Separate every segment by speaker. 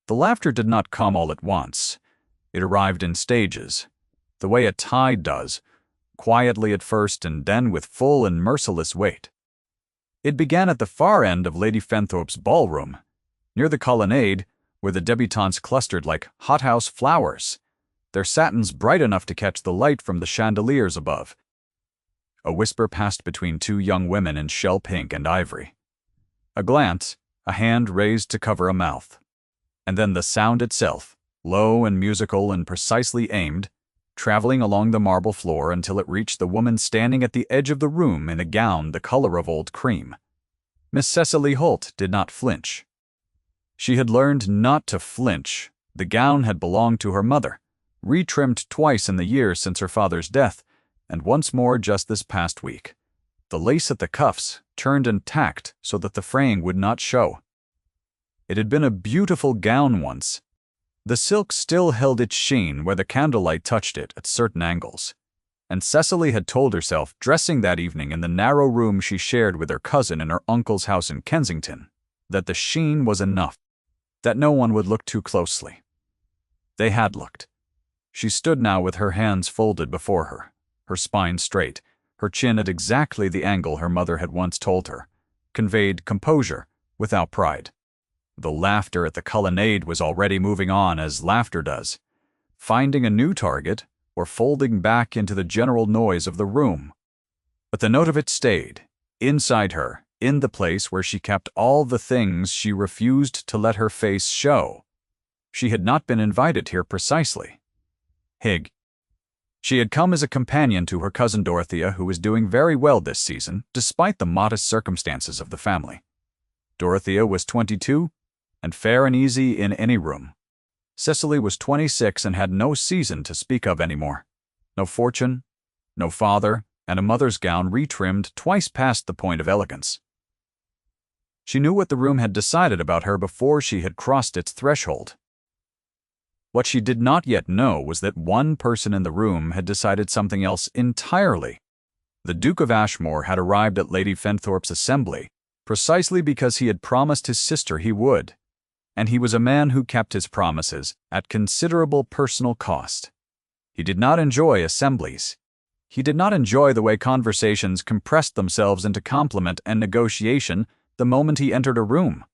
Speaker 1: The laughter did not come all at once. It arrived in stages, the way a tide does, quietly at first and then with full and merciless weight. It began at the far end of Lady Fenthorpe's ballroom, near the colonnade, where the debutantes clustered like hothouse flowers, their satins bright enough to catch the light from the chandeliers above. A whisper passed between two young women in shell pink and ivory. A glance, a hand raised to cover a mouth. And then the sound itself, low and musical and precisely aimed, traveling along the marble floor until it reached the woman standing at the edge of the room in a gown the color of old cream. Miss Cecily Holt did not flinch. She had learned not to flinch. The gown had belonged to her mother, retrimmed twice in the years since her father's death, and once more just this past week. The lace at the cuffs turned and tacked so that the fraying would not show. It had been a beautiful gown once. The silk still held its sheen where the candlelight touched it at certain angles, and Cecily had told herself, dressing that evening in the narrow room she shared with her cousin in her uncle's house in Kensington, that the sheen was enough, that no one would look too closely. They had looked. She stood now with her hands folded before her, her spine straight, her chin at exactly the angle her mother had once told her, conveyed composure without pride. The laughter at the colonnade was already moving on as laughter does, finding a new target or folding back into the general noise of the room. But the note of it stayed, inside her, in the place where she kept all the things she refused to let her face show. She had not been invited here precisely. She had come as a companion to her cousin Dorothea, who was doing very well this season, despite the modest circumstances of the family. Dorothea was 22, and fair and easy in any room. Cecily was 26 and had no season to speak of anymore. No fortune, no father, and a mother's gown retrimmed twice past the point of elegance. She knew what the room had decided about her before she had crossed its threshold. What she did not yet know was that one person in the room had decided something else entirely. The Duke of Ashmore had arrived at Lady Fenthorpe's assembly precisely because he had promised his sister he would, and he was a man who kept his promises at considerable personal cost. He did not enjoy assemblies. He did not enjoy the way conversations compressed themselves into compliment and negotiation the moment he entered a room.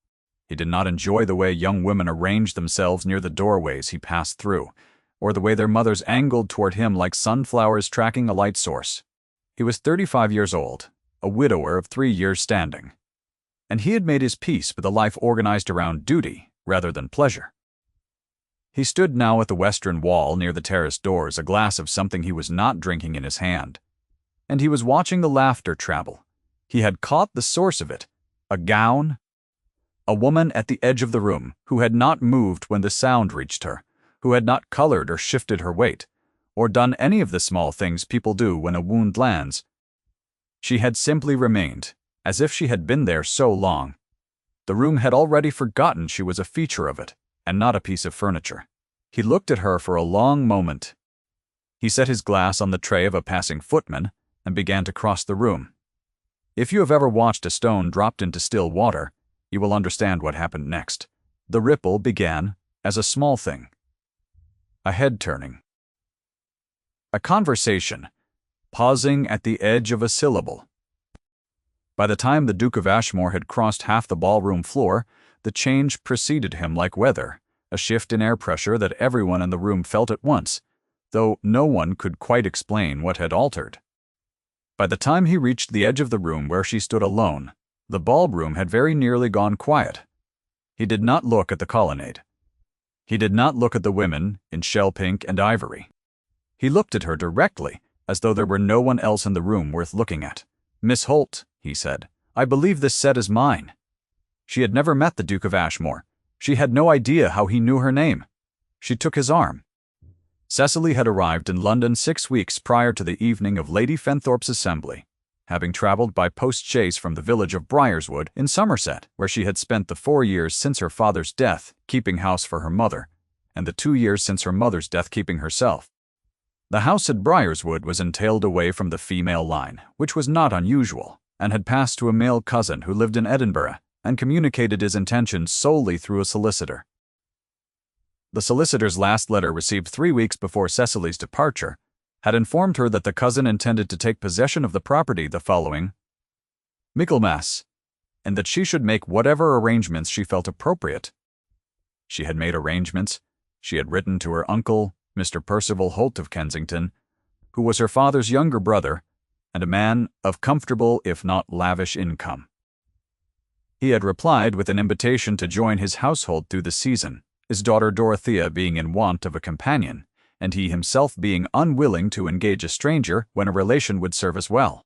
Speaker 1: He did not enjoy the way young women arranged themselves near the doorways he passed through, or the way their mothers angled toward him like sunflowers tracking a light source. He was 35 years old, a widower of 3 years' standing, and he had made his peace with a life organized around duty rather than pleasure. He stood now at the western wall near the terrace doors, a glass of something he was not drinking in his hand, and he was watching the laughter travel. He had caught the source of it, a gown, a woman at the edge of the room who had not moved when the sound reached her, who had not colored or shifted her weight, or done any of the small things people do when a wound lands. She had simply remained, as if she had been there so long. The room had already forgotten she was a feature of it, and not a piece of furniture. He looked at her for a long moment. He set his glass on the tray of a passing footman and began to cross the room. If you have ever watched a stone dropped into still water, you will understand what happened next. The ripple began as a small thing. A head turning. A conversation, pausing at the edge of a syllable. By the time the Duke of Ashmore had crossed half the ballroom floor, the change preceded him like weather, a shift in air pressure that everyone in the room felt at once, though no one could quite explain what had altered. By the time he reached the edge of the room where she stood alone, the ballroom had very nearly gone quiet. He did not look at the colonnade. He did not look at the women in shell pink and ivory. He looked at her directly, as though there were no one else in the room worth looking at. "Miss Holt," he said, "I believe this set is mine." She had never met the Duke of Ashmore. She had no idea how he knew her name. She took his arm. Cecily had arrived in London 6 weeks prior to the evening of Lady Fenthorpe's assembly, having travelled by post-chaise from the village of Briarswood in Somerset, where she had spent the 4 years since her father's death keeping house for her mother, and the 2 years since her mother's death keeping herself. The house at Briarswood was entailed away from the female line, which was not unusual, and had passed to a male cousin who lived in Edinburgh and communicated his intentions solely through a solicitor. The solicitor's last letter, received 3 weeks before Cecily's departure, had informed her that the cousin intended to take possession of the property the following Michaelmas, and that she should make whatever arrangements she felt appropriate. She had made arrangements. She had written to her uncle, Mr. Percival Holt of Kensington, who was her father's younger brother, and a man of comfortable if not lavish income. He had replied with an invitation to join his household through the season, his daughter Dorothea being in want of a companion, and he himself being unwilling to engage a stranger when a relation would serve as well.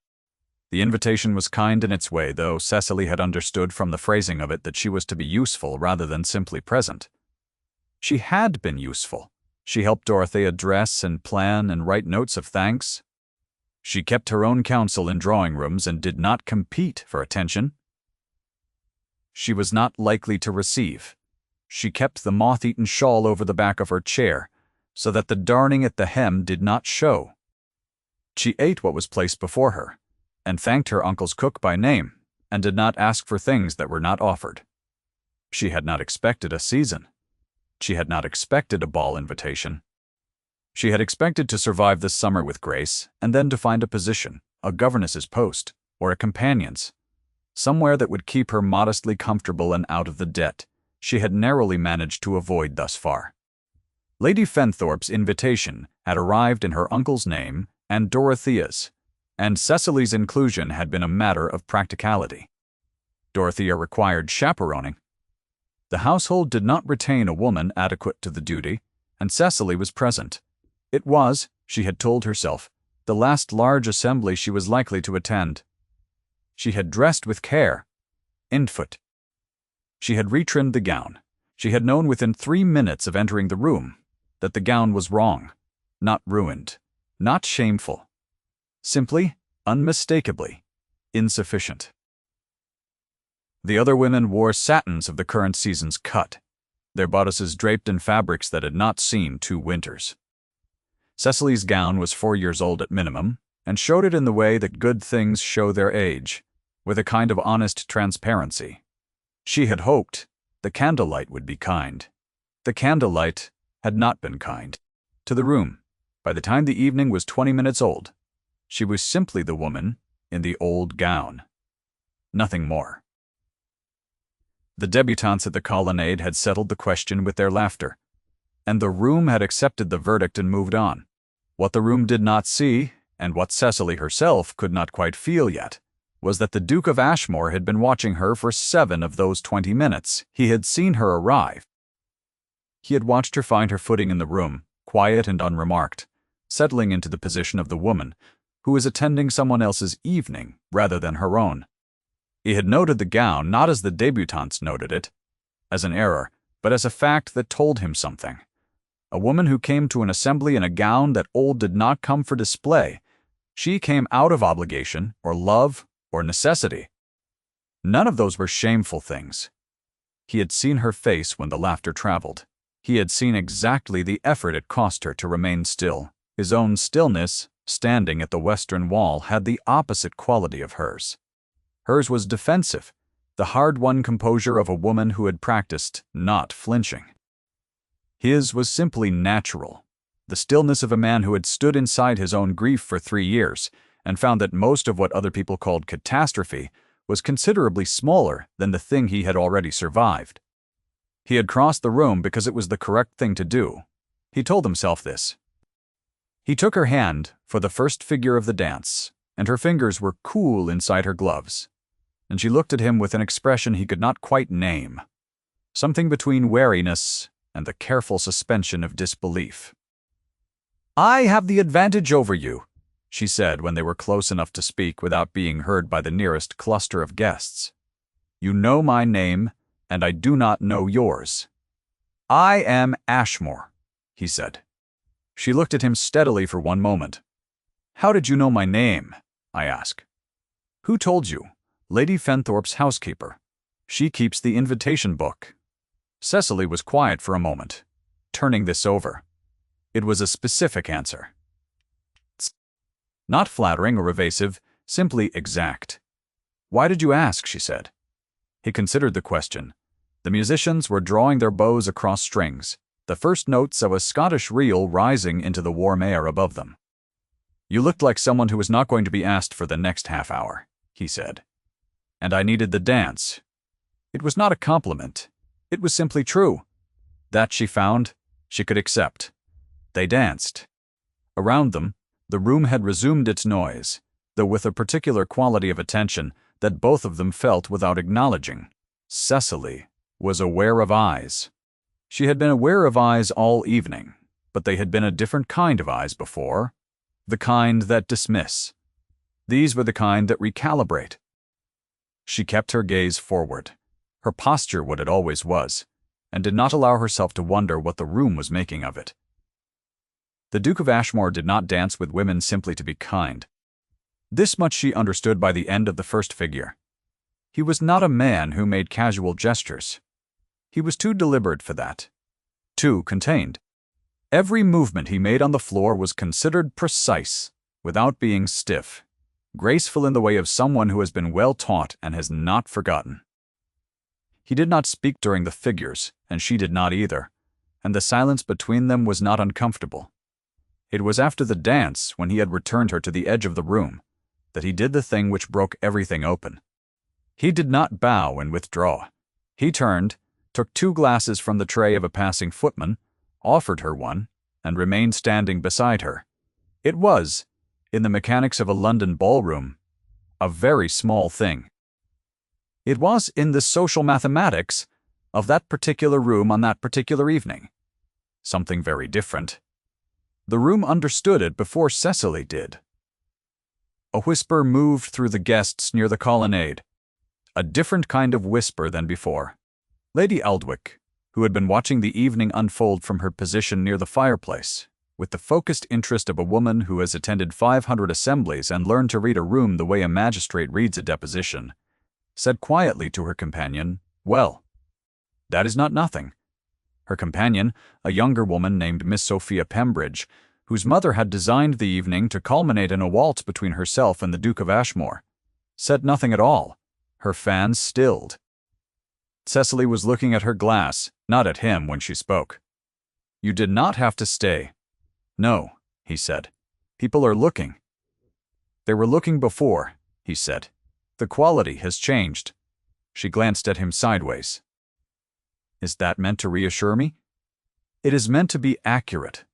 Speaker 1: The invitation was kind in its way, though Cecily had understood from the phrasing of it that she was to be useful rather than simply present. She had been useful. She helped Dorothea dress and plan and write notes of thanks. She kept her own counsel in drawing rooms and did not compete for attention. She was not likely to receive. She kept the moth-eaten shawl over the back of her chair, so that the darning at the hem did not show. She ate what was placed before her, and thanked her uncle's cook by name, and did not ask for things that were not offered. She had not expected a season. She had not expected a ball invitation. She had expected to survive this summer with grace, and then to find a position, a governess's post, or a companion's, somewhere that would keep her modestly comfortable and out of the debt she had narrowly managed to avoid thus far. Lady Fenthorpe's invitation had arrived in her uncle's name and Dorothea's, and Cecily's inclusion had been a matter of practicality. Dorothea required chaperoning. The household did not retain a woman adequate to the duty, and Cecily was present. It was, she had told herself, the last large assembly she was likely to attend. She had dressed with care, in-foot. She had retrimmed the gown. She had known within 3 minutes of entering the room that the gown was wrong, not ruined, not shameful. Simply, unmistakably, insufficient. The other women wore satins of the current season's cut, their bodices draped in fabrics that had not seen 2 winters. Cecily's gown was 4 years old at minimum, and showed it in the way that good things show their age, with a kind of honest transparency. She had hoped the candlelight would be kind. The candlelight had not been kind. To the room, by the time the evening was 20 minutes old, she was simply the woman in the old gown. Nothing more. The debutantes at the colonnade had settled the question with their laughter, and the room had accepted the verdict and moved on. What the room did not see, and what Cecily herself could not quite feel yet, was that the Duke of Ashmore had been watching her for 7 of those 20 minutes. He had seen her arrive. He had watched her find her footing in the room, quiet and unremarked, settling into the position of the woman who is attending someone else's evening rather than her own. He had noted the gown not as the debutantes noted it, as an error, but as a fact that told him something. A woman who came to an assembly in a gown that old did not come for display. She came out of obligation, or love, or necessity. None of those were shameful things. He had seen her face when the laughter traveled. He had seen exactly the effort it cost her to remain still. His own stillness, standing at the western wall, had the opposite quality of hers. Hers was defensive, the hard-won composure of a woman who had practiced not flinching. His was simply natural, the stillness of a man who had stood inside his own grief for 3 years and found that most of what other people called catastrophe was considerably smaller than the thing he had already survived. He had crossed the room because it was the correct thing to do. He told himself this. He took her hand for the first figure of the dance, and her fingers were cool inside her gloves, and she looked at him with an expression he could not quite name, something between wariness and the careful suspension of disbelief. "I have the advantage over you," she said when they were close enough to speak without being heard by the nearest cluster of guests. "You know my name, and I do not know yours." "I am Ashmore," he said. She looked at him steadily for 1 moment. "How did you know my name?" I asked. "Who told you?" "Lady Fenthorpe's housekeeper. She keeps the invitation book." Cecily was quiet for a moment, turning this over. It was a specific answer. Not flattering or evasive, simply exact. "Why did you ask?" she said. He considered the question. The musicians were drawing their bows across strings. the first notes of a Scottish reel rising into the warm air above them. "You looked like someone who was not going to be asked for the next half hour," he said. "And I needed the dance." It was not a compliment. It was simply true. That she found, she could accept. They danced. Around them, the room had resumed its noise, though with a particular quality of attention that both of them felt without acknowledging. Cecily was aware of eyes. She had been aware of eyes all evening, but they had been a different kind of eyes before. The kind that dismiss. These were the kind that recalibrate. She kept her gaze forward, her posture what it always was, and did not allow herself to wonder what the room was making of it. The Duke of Ashmore did not dance with women simply to be kind. This much she understood by the end of the first figure. He was not a man who made casual gestures. He was too deliberate for that. Too contained. Every movement he made on the floor was considered precise, without being stiff, graceful in the way of someone who has been well taught and has not forgotten. He did not speak during the figures, and she did not either, and the silence between them was not uncomfortable. It was after the dance, when he had returned her to the edge of the room, that he did the thing which broke everything open. He did not bow and withdraw. He turned, took 2 glasses from the tray of a passing footman, offered her one, and remained standing beside her. It was, in the mechanics of a London ballroom, a very small thing. It was in the social mathematics of that particular room on that particular evening. Something very different. The room understood it before Cecily did. A whisper moved through the guests near the colonnade. A different kind of whisper than before. Lady Aldwych, who had been watching the evening unfold from her position near the fireplace, with the focused interest of a woman who has attended 500 assemblies and learned to read a room the way a magistrate reads a deposition, said quietly to her companion, "Well, that is not nothing." Her companion, a younger woman named Miss Sophia Pembridge, whose mother had designed the evening to culminate in a waltz between herself and the Duke of Ashmore, said nothing at all, her fan stilled. Cecily was looking at her glass, not at him when she spoke. "You did not have to stay." "No," he said. "People are looking." "They were looking before," he said. "The quality has changed." She glanced at him sideways. "Is that meant to reassure me?" "It is meant to be accurate."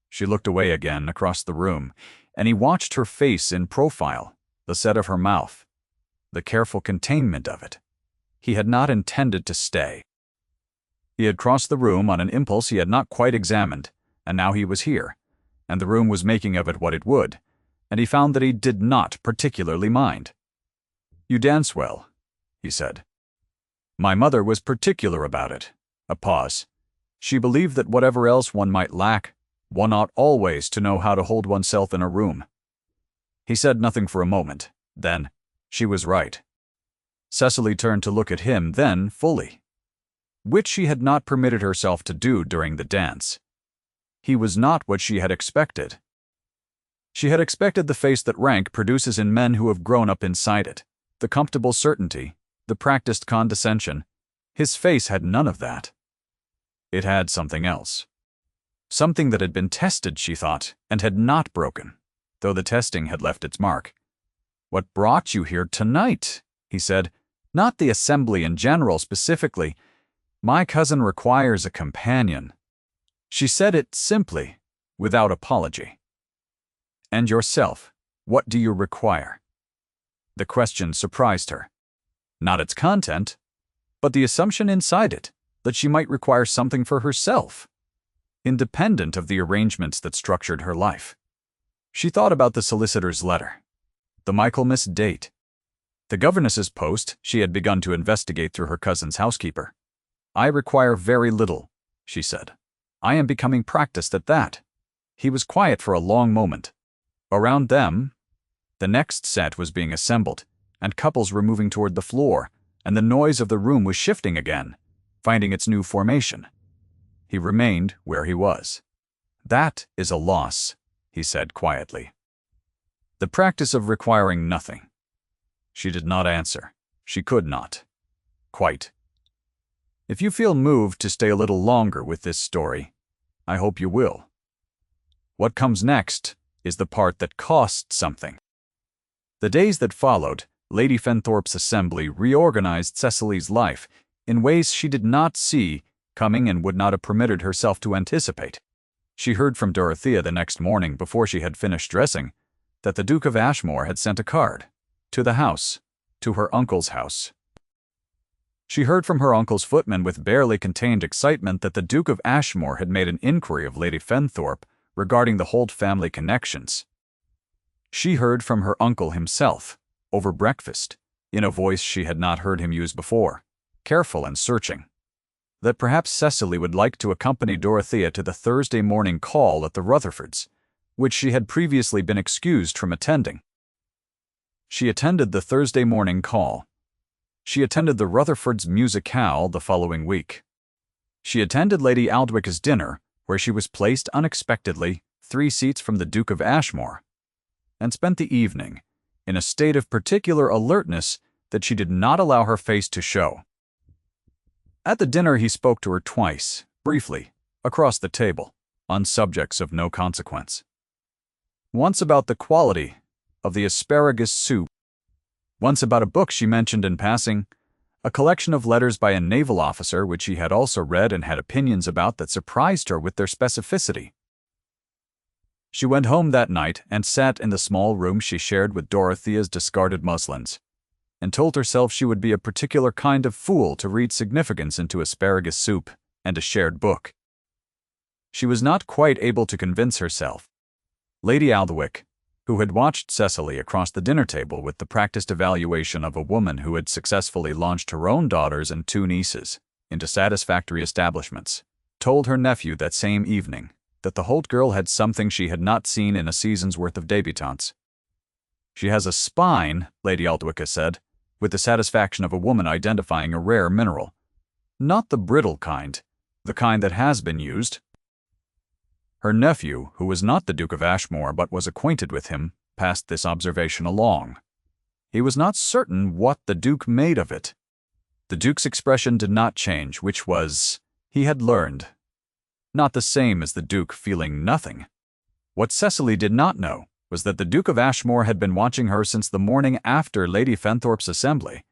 Speaker 1: She looked away again across the room, and he watched her face in profile, the set of her mouth, the careful containment of it. He had not intended to stay. He had crossed the room on an impulse he had not quite examined, and now he was here, and the room was making of it what it would, and he found that he did not particularly mind. "You dance well," he said. "My mother was particular about it." A pause. "She believed that whatever else one might lack, one ought always to know how to hold oneself in a room." He said nothing for a moment. Then, "She was right." Cecily turned to look at him then fully, which she had not permitted herself to do during the dance. He was not what she had expected. She had expected the face that rank produces in men who have grown up inside it, the comfortable certainty, the practiced condescension. His face had none of that. It had something else. Something that had been tested, she thought, and had not broken, though the testing had left its mark. "What brought you here tonight?" he said. "Not the assembly in general specifically. My cousin requires a companion." She said it simply, without apology. "And yourself, what do you require?" The question surprised her. Not its content, but the assumption inside it that she might require something for herself, independent of the arrangements that structured her life. She thought about the solicitor's letter, the Michaelmas date, the governess's post she had begun to investigate through her cousin's housekeeper. "I require very little," she said. "I am becoming practiced at that." He was quiet for a long moment. Around them, the next set was being assembled, and couples were moving toward the floor, and the noise of the room was shifting again, finding its new formation. He remained where he was. "That is a loss," he said quietly. "The practice of requiring nothing." She did not answer. She could not. Quite. If you feel moved to stay a little longer with this story, I hope you will. What comes next is the part that costs something. The days that followed, Lady Fenthorpe's assembly reorganized Cecily's life in ways she did not see coming and would not have permitted herself to anticipate. She heard from Dorothea the next morning before she had finished dressing that the Duke of Ashmore had sent a card to the house, to her uncle's house. She heard from her uncle's footman with barely contained excitement that the Duke of Ashmore had made an inquiry of Lady Fenthorpe regarding the Holt family connections. She heard from her uncle himself, over breakfast, in a voice she had not heard him use before, careful and searching, that perhaps Cecily would like to accompany Dorothea to the Thursday morning call at the Rutherfords, which she had previously been excused from attending. She attended the Thursday morning call. She attended the Rutherfords' musicale the following week. She attended Lady Aldwich's dinner, where she was placed unexpectedly 3 seats from the Duke of Ashmore, and spent the evening in a state of particular alertness that she did not allow her face to show. At the dinner he spoke to her twice, briefly, across the table, on subjects of no consequence. Once about the quality of the asparagus soup, once about a book she mentioned in passing, a collection of letters by a naval officer which he had also read and had opinions about that surprised her with their specificity. She went home that night and sat in the small room she shared with Dorothea's discarded muslins, and told herself she would be a particular kind of fool to read significance into asparagus soup and a shared book. She was not quite able to convince herself. Lady Aldwych, who had watched Cecily across the dinner table with the practiced evaluation of a woman who had successfully launched her own daughters and 2 nieces into satisfactory establishments, told her nephew that same evening that the Holt girl had something she had not seen in a season's worth of débutantes. She has a spine, Lady Aldwych said, with the satisfaction of a woman identifying a rare mineral. Not the brittle kind, the kind that has been used. Her nephew, who was not the Duke of Ashmore but was acquainted with him, passed this observation along. He was not certain what the Duke made of it. The Duke's expression did not change, which was, he had learned. Not the same as the Duke feeling nothing. What Cecily did not know was that the Duke of Ashmore had been watching her since the morning after Lady Fenthorpe's assembly,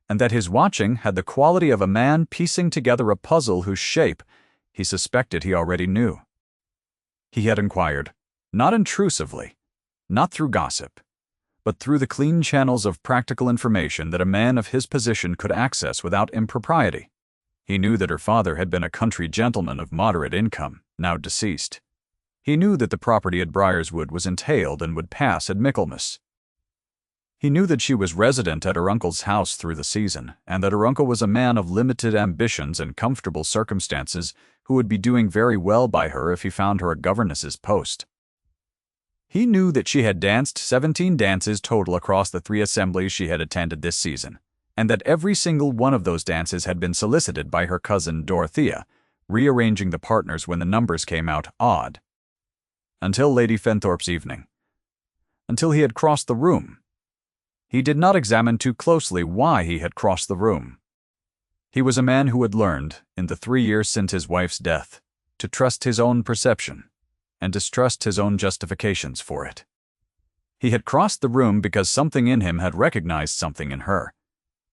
Speaker 1: and that his watching had the quality of a man piecing together a puzzle whose shape he suspected he already knew. He had inquired, not intrusively, not through gossip, but through the clean channels of practical information that a man of his position could access without impropriety. He knew that her father had been a country gentleman of moderate income, now deceased. He knew that the property at Briarswood was entailed and would pass at Michaelmas. He knew that she was resident at her uncle's house through the season, and that her uncle was a man of limited ambitions and comfortable circumstances who would be doing very well by her if he found her a governess's post. He knew that she had danced 17 dances total across the 3 assemblies she had attended this season, and that every single one of those dances had been solicited by her cousin Dorothea, rearranging the partners when the numbers came out odd. Until Lady Fenthorpe's evening. Until he had crossed the room. He did not examine too closely why he had crossed the room. He was a man who had learned, in the 3 years since his wife's death, to trust his own perception and distrust his own justifications for it. He had crossed the room because something in him had recognized something in her,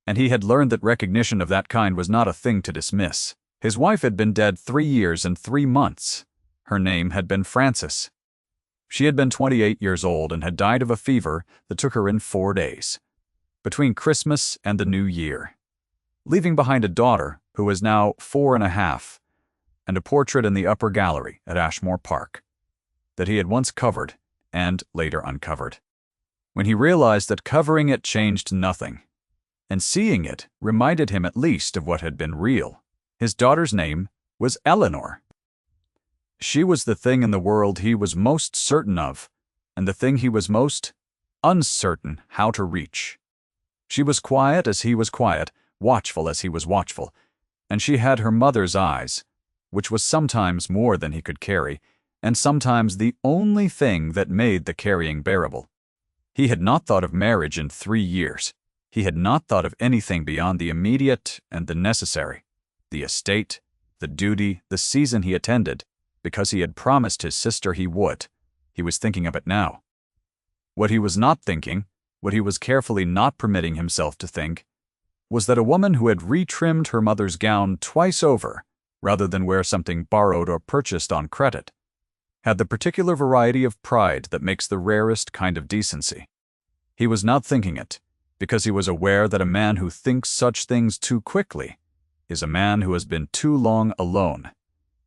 Speaker 1: and he had learned that recognition of that kind was not a thing to dismiss. His wife had been dead 3 years and 3 months. Her name had been Frances. She had been 28 years old and had died of a fever that took her in 4 days, between Christmas and the New Year, leaving behind a daughter who was now 4½ and a portrait in the upper gallery at Ashmore Park that he had once covered and later uncovered. When he realized that covering it changed nothing, and seeing it reminded him at least of what had been real, his daughter's name was Eleanor. She was the thing in the world he was most certain of, and the thing he was most uncertain how to reach. She was quiet as he was quiet, watchful as he was watchful, and she had her mother's eyes, which was sometimes more than he could carry, and sometimes the only thing that made the carrying bearable. He had not thought of marriage in 3 years. He had not thought of anything beyond the immediate and the necessary. the estate, the duty, the season he attended, because he had promised his sister he would. He was thinking of it now. What he was not thinking, what he was carefully not permitting himself to think, was that a woman who had retrimmed her mother's gown twice over, rather than wear something borrowed or purchased on credit, had the particular variety of pride that makes the rarest kind of decency. He was not thinking it, because he was aware that a man who thinks such things too quickly is a man who has been too long alone,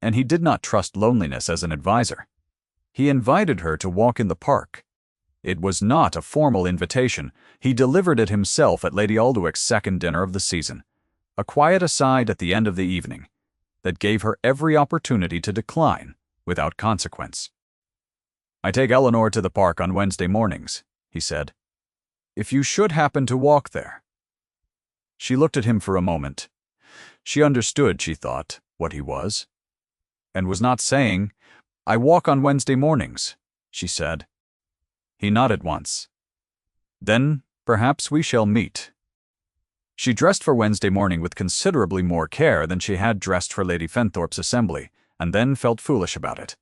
Speaker 1: and he did not trust loneliness as an adviser. He invited her to walk in the park. It was not a formal invitation. He delivered it himself at Lady Alduick's second dinner of the season, a quiet aside at the end of the evening that gave her every opportunity to decline without consequence. "I take Eleanor to the park on Wednesday mornings," he said. "If you should happen to walk there." She looked at him for a moment. She understood, she thought, what he was, and was not saying, "I walk on Wednesday mornings," she said. He nodded once. "Then, perhaps we shall meet." She dressed for Wednesday morning with considerably more care than she had dressed for Lady Fenthorpe's assembly, and then felt foolish about it,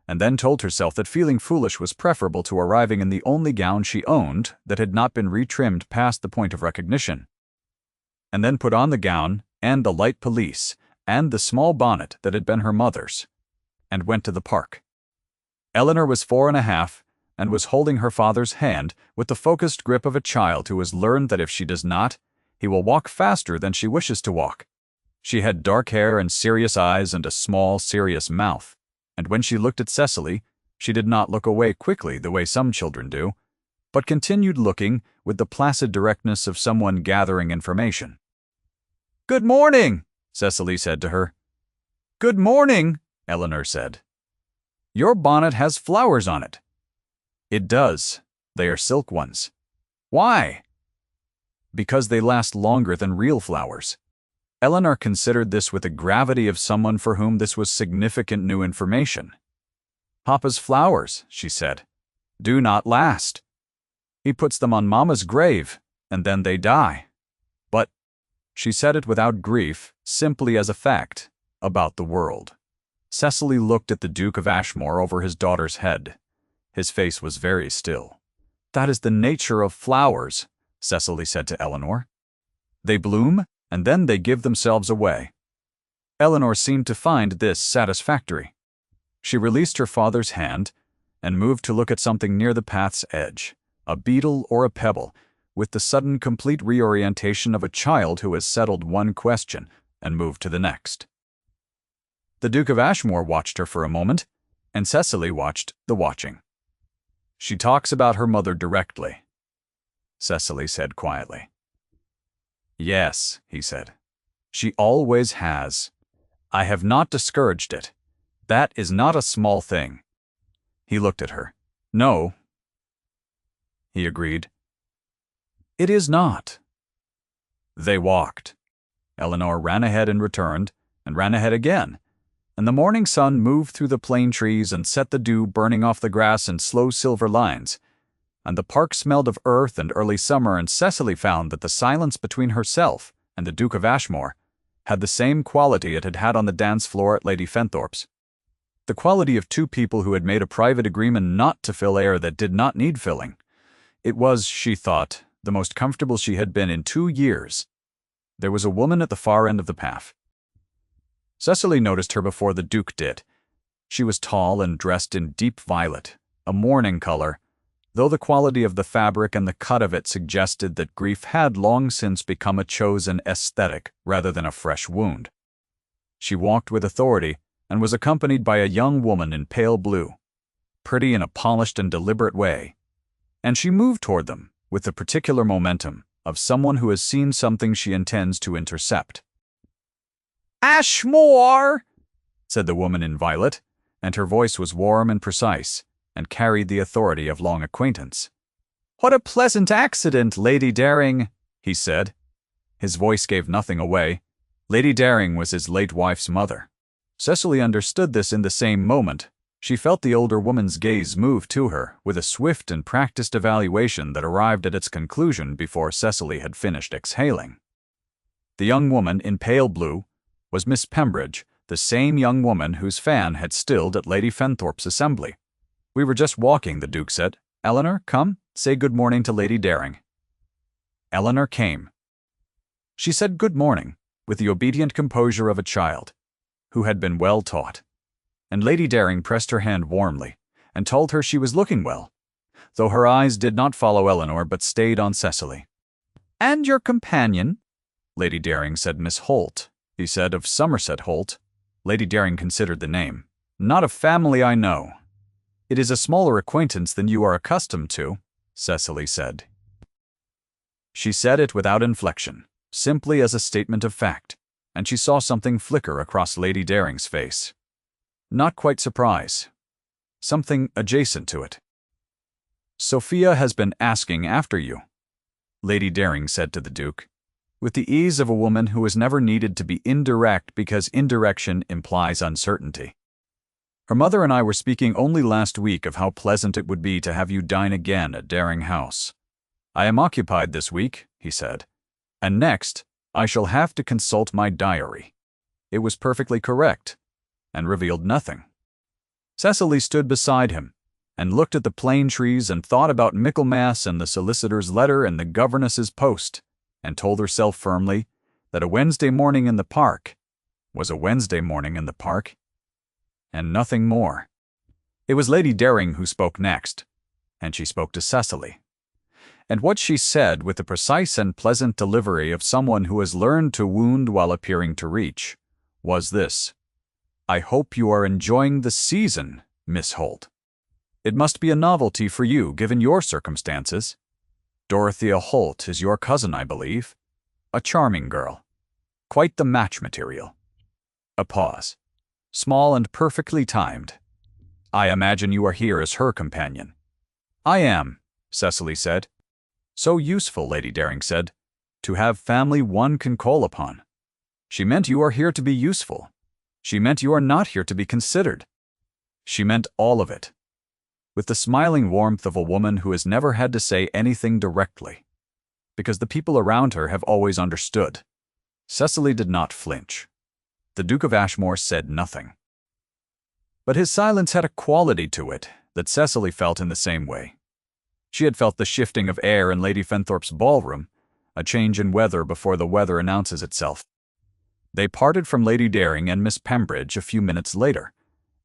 Speaker 1: and then told herself that feeling foolish was preferable to arriving in the only gown she owned that had not been retrimmed past the point of recognition, and then put on the gown and the light pelisse and the small bonnet that had been her mother's, and went to the park. Eleanor was 4.5, and was holding her father's hand with the focused grip of a child who has learned that if she does not, he will walk faster than she wishes to walk. She had dark hair and serious eyes and a small, serious mouth, and when she looked at Cecily, she did not look away quickly the way some children do, but continued looking with the placid directness of someone gathering information. "Good morning," Cecily said to her. "Good morning," Eleanor said. "Your bonnet has flowers on it." "It does. They are silk ones." "Why?" "Because they last longer than real flowers." Eleanor considered this with the gravity of someone for whom this was significant new information. "Papa's flowers," she said, "do not last. He puts them on Mama's grave, and then they die." But she said it without grief, simply as a fact, about the world. Cecily looked at the Duke of Ashmore over his daughter's head. His face was very still. "That is the nature of flowers," Cecily said to Eleanor. "They bloom, and then they give themselves away." Eleanor seemed to find this satisfactory. She released her father's hand and moved to look at something near the path's edge, a beetle or a pebble, with the sudden complete reorientation of a child who has settled one question and moved to the next. The Duke of Ashmore watched her for a moment, and Cecily watched the watching. "She talks about her mother directly," Cecily said quietly. "Yes," he said. "She always has. I have not discouraged it. That is not a small thing." He looked at her. "No," he agreed. "It is not." They walked. Eleanor ran ahead and returned, and ran ahead again, and the morning sun moved through the plane trees and set the dew burning off the grass in slow silver lines, and the park smelled of earth and early summer, and Cecily found that the silence between herself and the Duke of Ashmore had the same quality it had had on the dance floor at Lady Fenthorpe's. The quality of two people who had made a private agreement not to fill air that did not need filling. It was, she thought, the most comfortable she had been in 2 years. There was a woman at the far end of the path. Cecily noticed her before the Duke did. She was tall and dressed in deep violet, a mourning color, though the quality of the fabric and the cut of it suggested that grief had long since become a chosen aesthetic rather than a fresh wound. She walked with authority and was accompanied by a young woman in pale blue, pretty in a polished and deliberate way, and she moved toward them with the particular momentum of someone who has seen something she intends to intercept. "Ashmore!" said the woman in violet, and her voice was warm and precise, and carried the authority of long acquaintance. "What a pleasant accident, Lady Daring," he said. His voice gave nothing away. Lady Daring was his late wife's mother. Cecily understood this in the same moment. She felt the older woman's gaze move to her with a swift and practiced evaluation that arrived at its conclusion before Cecily had finished exhaling. The young woman in pale blue was Miss Pembridge, the same young woman whose fan had stilled at Lady Fenthorpe's assembly. "We were just walking," the Duke said. "Eleanor, come, say good morning to Lady Daring." Eleanor came. She said good morning, with the obedient composure of a child, who had been well taught, and Lady Daring pressed her hand warmly, and told her she was looking well, though her eyes did not follow Eleanor but stayed on Cecily. "And your companion?" Lady Daring said. "Miss Holt," he said, "of Somerset Holt." Lady Daring considered the name. "Not a family I know. It is a smaller acquaintance than you are accustomed to," Cecily said. She said it without inflection, simply as a statement of fact, and she saw something flicker across Lady Daring's face. Not quite surprise. Something adjacent to it. "Sophia has been asking after you," Lady Daring said to the Duke, with the ease of a woman who has never needed to be indirect because indirection implies uncertainty. "Her mother and I were speaking only last week of how pleasant it would be to have you dine again at Daring House. I am occupied this week," he said, "and next I shall have to consult my diary." It was perfectly correct, and revealed nothing. Cecily stood beside him, and looked at the plane trees and thought about Michaelmas and the solicitor's letter and the governess's post, and told herself firmly that a Wednesday morning in the park was a Wednesday morning in the park, and nothing more. It was Lady Daring who spoke next, and she spoke to Cecily. And what she said, with the precise and pleasant delivery of someone who has learned to wound while appearing to reach, was this: "I hope you are enjoying the season, Miss Holt. It must be a novelty for you, given your circumstances. Dorothea Holt is your cousin, I believe. A charming girl. Quite the match material." A pause. Small and perfectly timed. "I imagine you are here as her companion." "I am," Cecily said. "So useful," Lady Daring said, "to have family one can call upon." She meant you are here to be useful. She meant you are not here to be considered. She meant all of it, with the smiling warmth of a woman who has never had to say anything directly, because the people around her have always understood. Cecily did not flinch. The Duke of Ashmore said nothing. But his silence had a quality to it that Cecily felt in the same way. She had felt the shifting of air in Lady Fenthorpe's ballroom, a change in weather before the weather announces itself. They parted from Lady Daring and Miss Pembridge a few minutes later,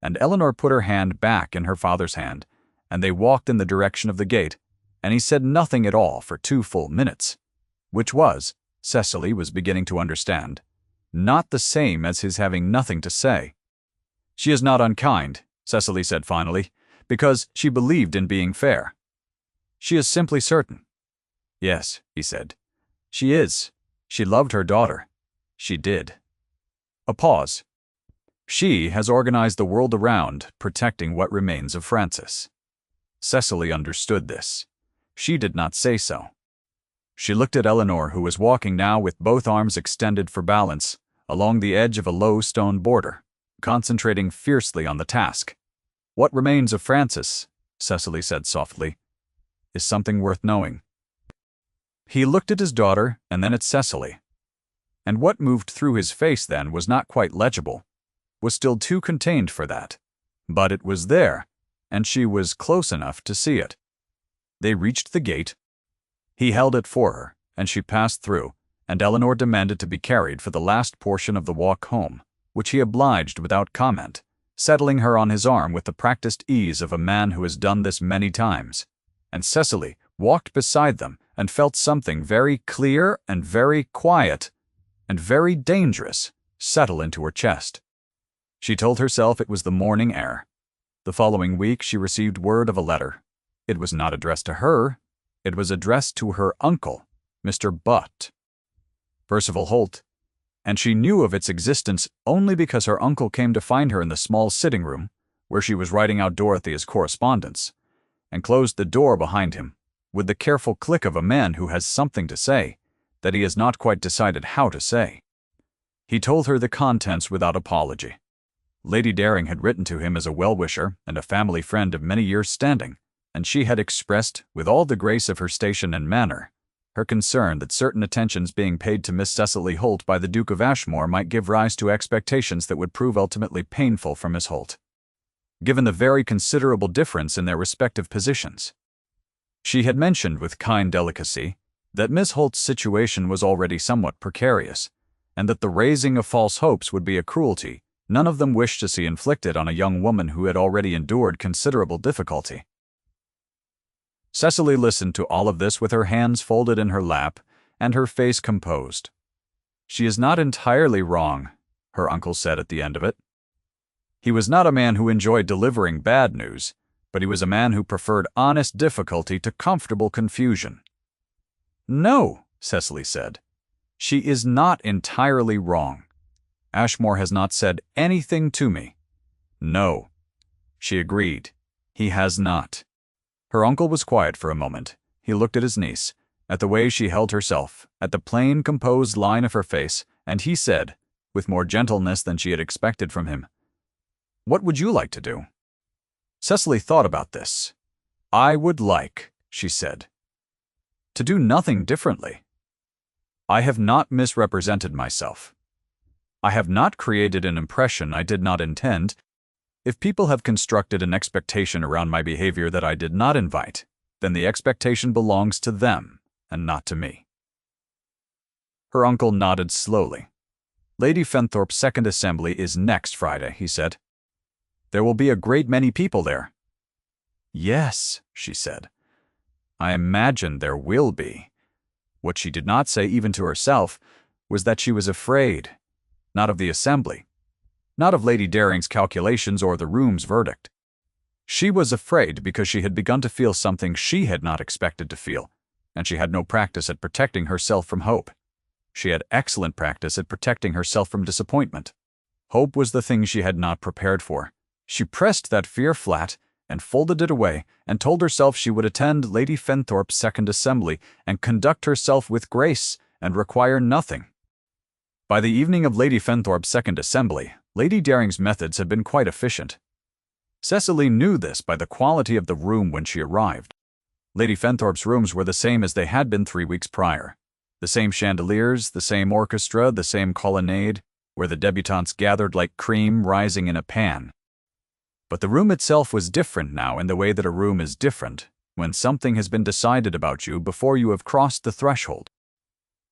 Speaker 1: and Eleanor put her hand back in her father's hand, and they walked in the direction of the gate, and he said nothing at all for 2 full minutes, which was, Cecily was beginning to understand, not the same as his having nothing to say. "She is not unkind," Cecily said finally, "because she believed in being fair. She is simply certain." "Yes," he said. "She is. She loved her daughter. She did." A pause. "She has organized the world around, protecting what remains of Francis." Cecily understood this. She did not say so. She looked at Eleanor, who was walking now with both arms extended for balance, along the edge of a low stone border, concentrating fiercely on the task. "What remains of Francis," Cecily said softly, "is something worth knowing." He looked at his daughter and then at Cecily. And what moved through his face then was not quite legible, was still too contained for that. But it was there, and she was close enough to see it. They reached the gate. He held it for her, and she passed through, and Eleanor demanded to be carried for the last portion of the walk home, which he obliged without comment, settling her on his arm with the practiced ease of a man who has done this many times. And Cecily walked beside them and felt something very clear and very quiet and very dangerous settle into her chest. She told herself it was the morning air. The following week she received word of a letter. It was not addressed to her. It was addressed to her uncle, Mr. Butt, Percival Holt, and she knew of its existence only because her uncle came to find her in the small sitting room, where she was writing out Dorothea's correspondence, and closed the door behind him, with the careful click of a man who has something to say, that he has not quite decided how to say. He told her the contents without apology. Lady Daring had written to him as a well-wisher and a family friend of many years' standing, and she had expressed, with all the grace of her station and manner, her concern that certain attentions being paid to Miss Cecily Holt by the Duke of Ashmore might give rise to expectations that would prove ultimately painful for Miss Holt, given the very considerable difference in their respective positions. She had mentioned with kind delicacy that Miss Holt's situation was already somewhat precarious, and that the raising of false hopes would be a cruelty none of them wished to see inflicted on a young woman who had already endured considerable difficulty. Cecily listened to all of this with her hands folded in her lap and her face composed. "She is not entirely wrong," her uncle said at the end of it. He was not a man who enjoyed delivering bad news, but he was a man who preferred honest difficulty to comfortable confusion. "No," Cecily said. "She is not entirely wrong. Ashmore has not said anything to me." "No," she agreed. "He has not." Her uncle was quiet for a moment. He looked at his niece, at the way she held herself, at the plain, composed line of her face, and he said, with more gentleness than she had expected from him, "What would you like to do?" Cecily thought about this. "I would like," she said, "to do nothing differently. I have not misrepresented myself. I have not created an impression I did not intend. If people have constructed an expectation around my behavior that I did not invite, then the expectation belongs to them and not to me." Her uncle nodded slowly. "Lady Fenthorpe's second assembly is next Friday," he said. "There will be a great many people there." "Yes," she said. "I imagine there will be." What she did not say even to herself was that she was afraid. Not of the assembly, not of Lady Daring's calculations or the room's verdict. She was afraid because she had begun to feel something she had not expected to feel, and she had no practice at protecting herself from hope. She had excellent practice at protecting herself from disappointment. Hope was the thing she had not prepared for. She pressed that fear flat and folded it away and told herself she would attend Lady Fenthorpe's second assembly and conduct herself with grace and require nothing. By the evening of Lady Fenthorpe's second assembly, Lady Daring's methods had been quite efficient. Cecily knew this by the quality of the room when she arrived. Lady Fenthorpe's rooms were the same as they had been 3 weeks prior. The same chandeliers, the same orchestra, the same colonnade, where the debutantes gathered like cream rising in a pan. But the room itself was different now in the way that a room is different when something has been decided about you before you have crossed the threshold.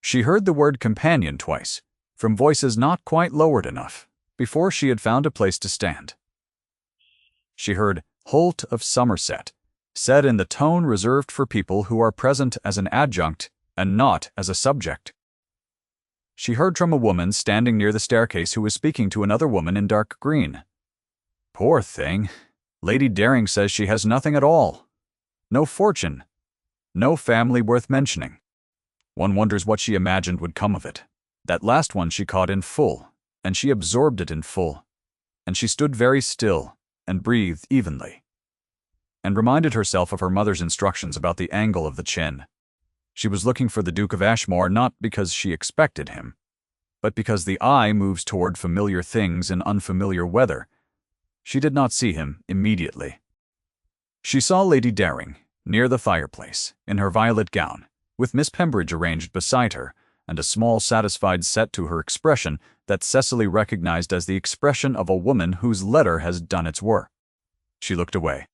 Speaker 1: She heard the word companion twice, from voices not quite lowered enough, before she had found a place to stand. She heard Holt of Somerset, said in the tone reserved for people who are present as an adjunct and not as a subject. She heard from a woman standing near the staircase who was speaking to another woman in dark green. "Poor thing, Lady Daring says she has nothing at all. No fortune. No family worth mentioning. One wonders what she imagined would come of it." That last one she caught in full, and she absorbed it in full, and she stood very still and breathed evenly, and reminded herself of her mother's instructions about the angle of the chin. She was looking for the Duke of Ashmore not because she expected him, but because the eye moves toward familiar things in unfamiliar weather. She did not see him immediately. She saw Lady Daring, near the fireplace, in her violet gown, with Miss Pembridge arranged beside her, and a small satisfied set to her expression that Cecily recognized as the expression of a woman whose letter has done its work. She looked away.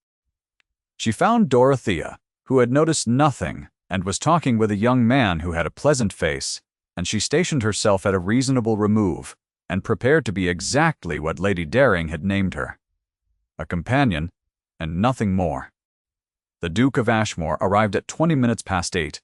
Speaker 1: She found Dorothea, who had noticed nothing and was talking with a young man who had a pleasant face, and she stationed herself at a reasonable remove and prepared to be exactly what Lady Daring had named her: a companion and nothing more. The Duke of Ashmore arrived at 20 minutes past 8.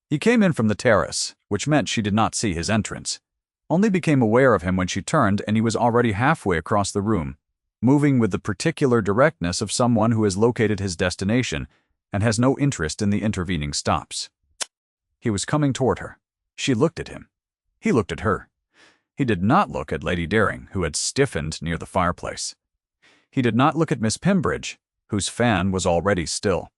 Speaker 1: He came in from the terrace, which meant she did not see his entrance, only became aware of him when she turned, and he was already halfway across the room, moving with the particular directness of someone who has located his destination and has no interest in the intervening stops. He was coming toward her. She looked at him. He looked at her. He did not look at Lady Daring, who had stiffened near the fireplace. He did not look at Miss Pembridge, whose fan was already still.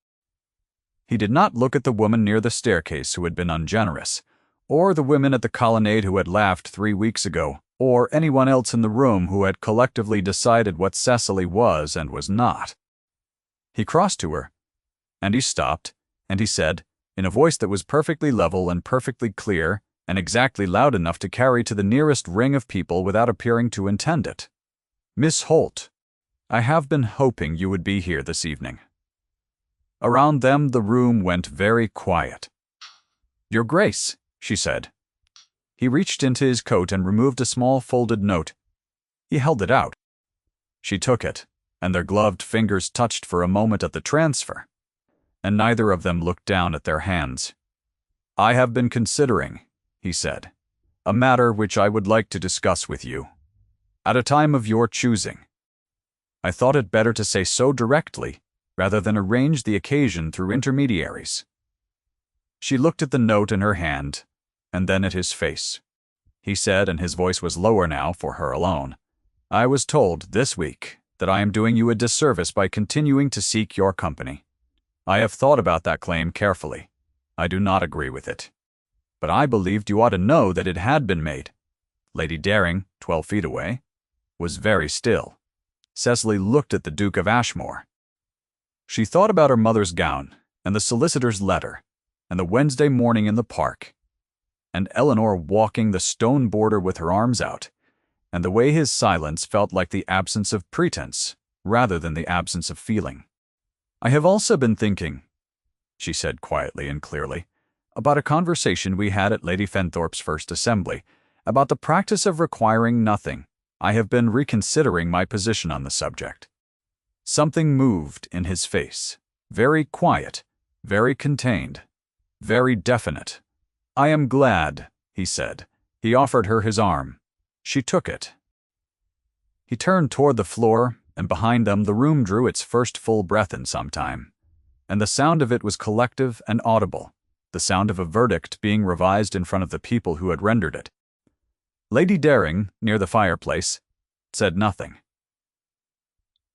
Speaker 1: He did not look at the woman near the staircase who had been ungenerous, or the women at the colonnade who had laughed 3 weeks ago, or anyone else in the room who had collectively decided what Cecily was and was not. He crossed to her, and he stopped, and he said, in a voice that was perfectly level and perfectly clear, and exactly loud enough to carry to the nearest ring of people without appearing to intend it. "Miss Holt, I have been hoping you would be here this evening." Around them the room went very quiet. "Your Grace," she said. He reached into his coat and removed a small folded note. He held it out. She took it, and their gloved fingers touched for a moment at the transfer, and neither of them looked down at their hands. "I have been considering," he said, "a matter which I would like to discuss with you, at a time of your choosing. I thought it better to say so directly, rather than arrange the occasion through intermediaries." She looked at the note in her hand, and then at his face. He said, and his voice was lower now for her alone, "I was told this week that I am doing you a disservice by continuing to seek your company. I have thought about that claim carefully. I do not agree with it. But I believed you ought to know that it had been made." Lady Daring, 12 feet away, was very still. Cecily looked at the Duke of Ashmore. She thought about her mother's gown, and the solicitor's letter, and the Wednesday morning in the park, and Eleanor walking the stone border with her arms out, and the way his silence felt like the absence of pretense, rather than the absence of feeling. "I have also been thinking," she said quietly and clearly, "about a conversation we had at Lady Fenthorpe's first assembly, about the practice of requiring nothing. I have been reconsidering my position on the subject." Something moved in his face, very quiet, very contained, very definite. "I am glad," he said. He offered her his arm. She took it. He turned toward the floor, and behind them the room drew its first full breath in some time, and the sound of it was collective and audible, the sound of a verdict being revised in front of the people who had rendered it. Lady Daring, near the fireplace, said nothing.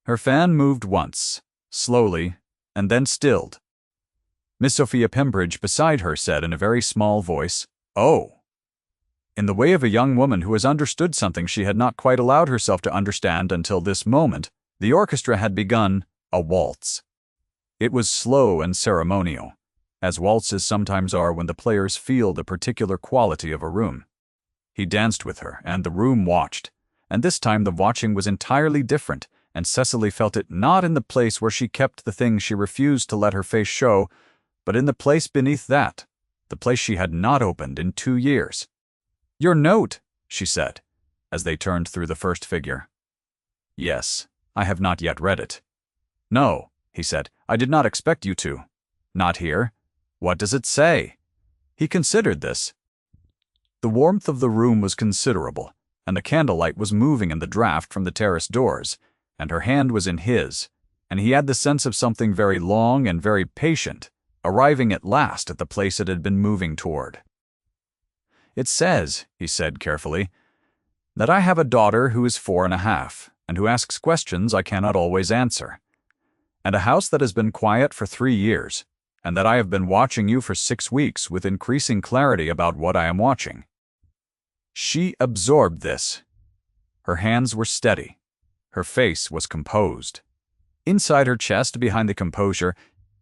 Speaker 1: Her fan moved once, slowly, and then stilled. Miss Sophia Pembridge beside her said in a very small voice, "Oh," in the way of a young woman who has understood something she had not quite allowed herself to understand until this moment. The orchestra had begun a waltz. It was slow and ceremonial, as waltzes sometimes are when the players feel the particular quality of a room. He danced with her, and the room watched, and this time the watching was entirely different, and Cecily felt it not in the place where she kept the things she refused to let her face show, but in the place beneath that, the place she had not opened in 2 years. "Your note," she said, as they turned through the first figure. "Yes, I have not yet read it." "No," he said, "I did not expect you to." "Not here? What does it say?" He considered this. The warmth of the room was considerable, and the candlelight was moving in the draught from the terrace doors, and her hand was in his, and he had the sense of something very long and very patient, arriving at last at the place it had been moving toward. "It says," he said carefully, "that I have a daughter who is 4.5, and who asks questions I cannot always answer, and a house that has been quiet for 3 years, and that I have been watching you for 6 weeks with increasing clarity about what I am watching." She absorbed this. Her hands were steady. Her face was composed. Inside her chest, behind the composure,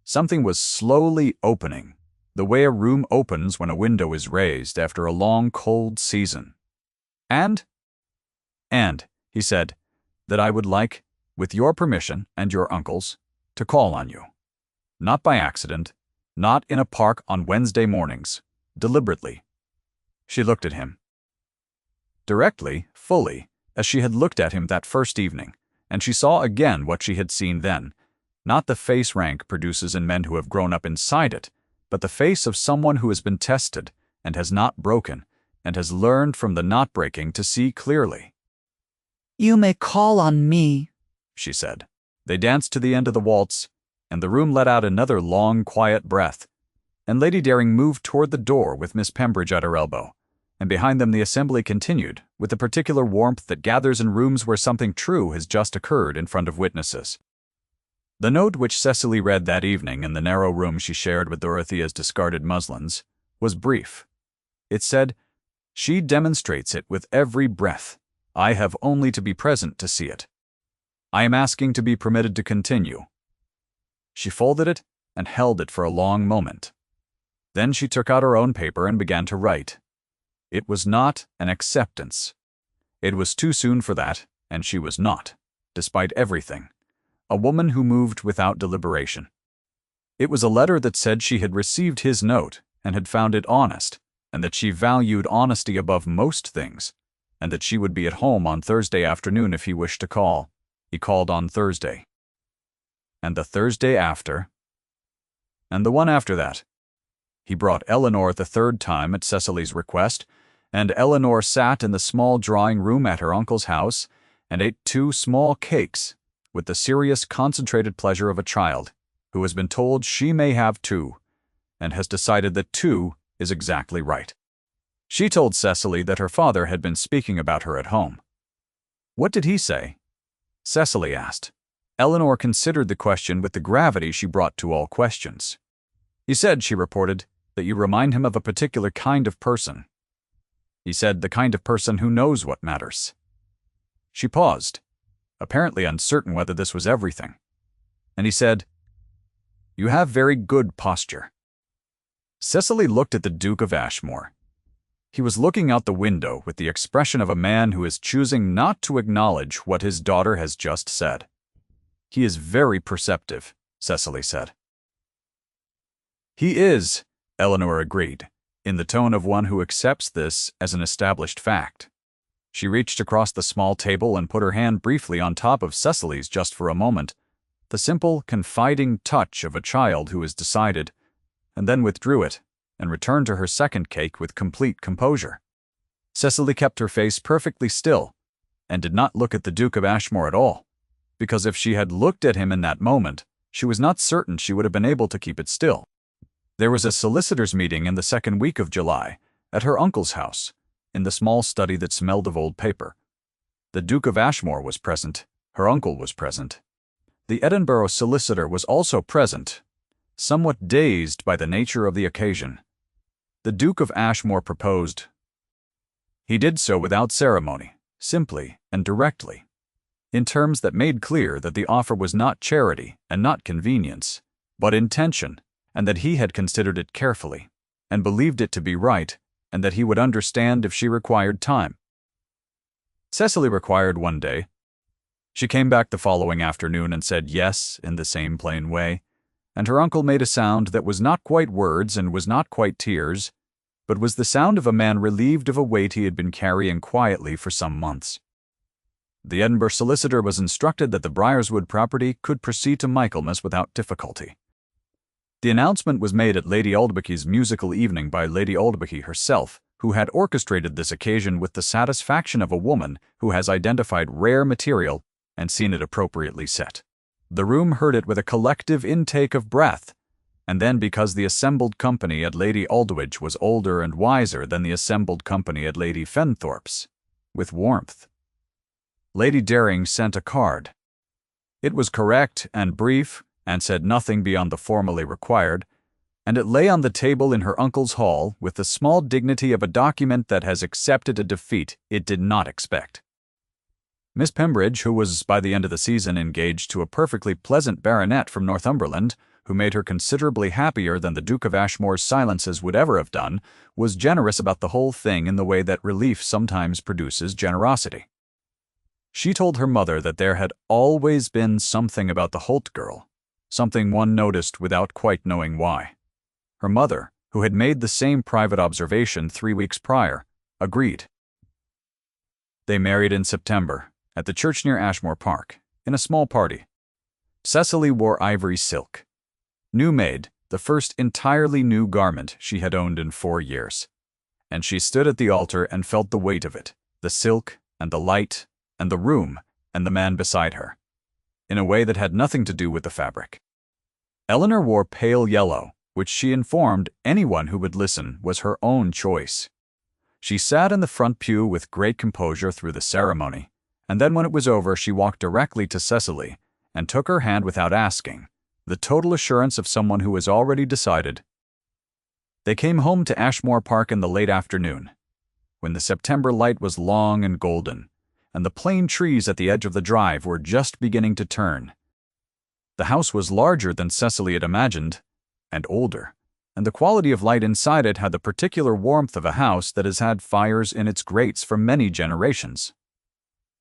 Speaker 1: something was slowly opening, the way a room opens when a window is raised after a long cold season. And, he said, "that I would like, with your permission and your uncle's, to call on you. Not by accident, not in a park on Wednesday mornings, deliberately." She looked at him. Directly, fully, as she had looked at him that first evening, and she saw again what she had seen then, not the face rank produces in men who have grown up inside it, but the face of someone who has been tested, and has not broken, and has learned from the not breaking to see clearly.
Speaker 2: "You may call on me,"
Speaker 1: she said. They danced to the end of the waltz, and the room let out another long, quiet breath, and Lady Daring moved toward the door with Miss Pembridge at her elbow, and behind them the assembly continued, with the particular warmth that gathers in rooms where something true has just occurred in front of witnesses. The note which Cecily read that evening in the narrow room she shared with Dorothea's discarded muslins was brief. It said, "She demonstrates it with every breath. I have only to be present to see it. I am asking to be permitted to continue." She folded it and held it for a long moment. Then she took out her own paper and began to write. It was not an acceptance. It was too soon for that, and she was not, despite everything, a woman who moved without deliberation. It was a letter that said she had received his note and had found it honest, and that she valued honesty above most things, and that she would be at home on Thursday afternoon if he wished to call. He called on Thursday. And the Thursday after, and the one after that. He brought Eleanor the third time at Cecily's request, and Eleanor sat in the small drawing room at her uncle's house and ate 2 small cakes with the serious, concentrated pleasure of a child who has been told she may have 2 and has decided that 2 is exactly right. She told Cecily that her father had been speaking about her at home. What did he say? Cecily asked. Eleanor considered the question with the gravity she brought to all questions. He said, she reported, that you remind him of a particular kind of person. He said, the kind of person who knows what matters. She paused, apparently uncertain whether this was everything. And he said, you have very good posture. Cecily looked at the Duke of Ashmore. He was looking out the window with the expression of a man who is choosing not to acknowledge what his daughter has just said. He is very perceptive, Cecily said. He is, Eleanor agreed, in the tone of one who accepts this as an established fact. She reached across the small table and put her hand briefly on top of Cecily's just for a moment, the simple, confiding touch of a child who has decided, and then withdrew it and returned to her second cake with complete composure. Cecily kept her face perfectly still and did not look at the Duke of Ashmore at all, because if she had looked at him in that moment, she was not certain she would have been able to keep it still. There was a solicitors' meeting in the second week of July at her uncle's house, in the small study that smelled of old paper. The Duke of Ashmore was present. Her uncle was present. The Edinburgh solicitor was also present, somewhat dazed by the nature of the occasion. The Duke of Ashmore proposed. He did so without ceremony, simply and directly, in terms that made clear that the offer was not charity and not convenience, but intention, and that he had considered it carefully, and believed it to be right, and that he would understand if she required time. Cecily required one day. She came back the following afternoon and said yes in the same plain way, and her uncle made a sound that was not quite words and was not quite tears, but was the sound of a man relieved of a weight he had been carrying quietly for some months. The Edinburgh solicitor was instructed that the Briarswood property could proceed to Michaelmas without difficulty. The announcement was made at Lady Aldbucky's musical evening by Lady Aldbucky herself, who had orchestrated this occasion with the satisfaction of a woman who has identified rare material and seen it appropriately set. The room heard it with a collective intake of breath, and then because the assembled company at Lady Aldwych was older and wiser than the assembled company at Lady Fenthorpe's, with warmth. Lady Daring sent a card. It was correct and brief, and said nothing beyond the formally required, and it lay on the table in her uncle's hall with the small dignity of a document that has accepted a defeat it did not expect. Miss Pembridge, who was by the end of the season engaged to a perfectly pleasant baronet from Northumberland, who made her considerably happier than the Duke of Ashmore's silences would ever have done, was generous about the whole thing in the way that relief sometimes produces generosity. She told her mother that there had always been something about the Holt girl, something one noticed without quite knowing why. Her mother, who had made the same private observation 3 weeks prior, agreed. They married in September, at the church near Ashmore Park, in a small party. Cecily wore ivory silk. New made, the first entirely new garment she had owned in 4 years. And she stood at the altar and felt the weight of it, the silk, and the light, and the room, and the man beside her, in a way that had nothing to do with the fabric. Eleanor wore pale yellow, which she informed anyone who would listen was her own choice. She sat in the front pew with great composure through the ceremony, and then when it was over she walked directly to Cecily and took her hand without asking, the total assurance of someone who has already decided. They came home to Ashmore Park in the late afternoon, when the September light was long and golden, and the plane trees at the edge of the drive were just beginning to turn. The house was larger than Cecily had imagined, and older. and the quality of light inside it had the particular warmth of a house that has had fires in its grates for many generations.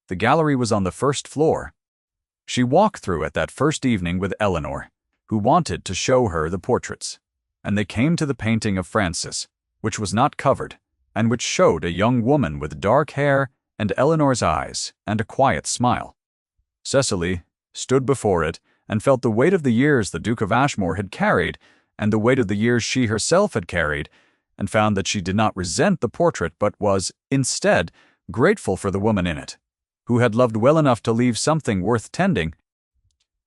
Speaker 1: The gallery was on the first floor. She walked through it that first evening with Eleanor, who wanted to show her the portraits, and they came to the painting of Frances, which was not covered, and which showed a young woman with dark hair and Eleanor's eyes and a quiet smile. Cecily stood before it and felt the weight of the years the Duke of Ashmore had carried and the weight of the years she herself had carried, and found that she did not resent the portrait but was, instead, grateful for the woman in it, who had loved well enough to leave something worth tending.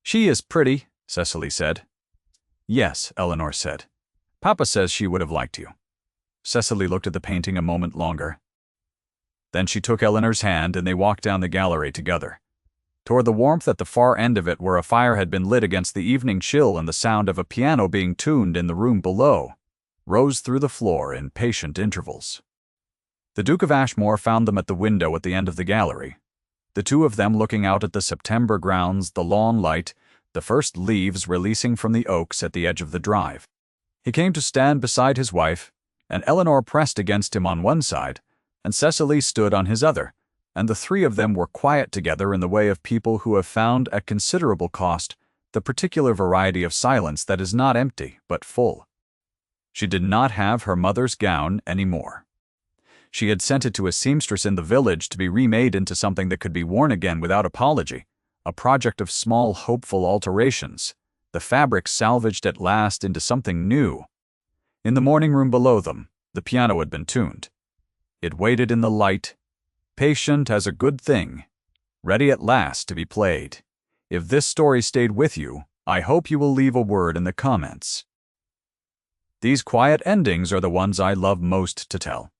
Speaker 1: "She is pretty," Cecily said. "Yes," Eleanor said. "Papa says she would have liked you." Cecily looked at the painting a moment longer. Then she took Eleanor's hand and they walked down the gallery together, toward the warmth at the far end of it where a fire had been lit against the evening chill, and the sound of a piano being tuned in the room below rose through the floor in patient intervals. The Duke of Ashmore found them at the window at the end of the gallery, the two of them looking out at the September grounds, the lawn light, the first leaves releasing from the oaks at the edge of the drive. He came to stand beside his wife, and Eleanor pressed against him on one side, and Cecily stood on his other, and the three of them were quiet together in the way of people who have found at considerable cost the particular variety of silence that is not empty but full. She did not have her mother's gown any more. She had sent it to a seamstress in the village to be remade into something that could be worn again without apology, a project of small, hopeful alterations, the fabric salvaged at last into something new. In the morning room below them, the piano had been tuned. It waited in the light, patient as a good thing, ready at last to be played. If this story stayed with you, I hope you will leave a word in the comments. These quiet endings are the ones I love most to tell.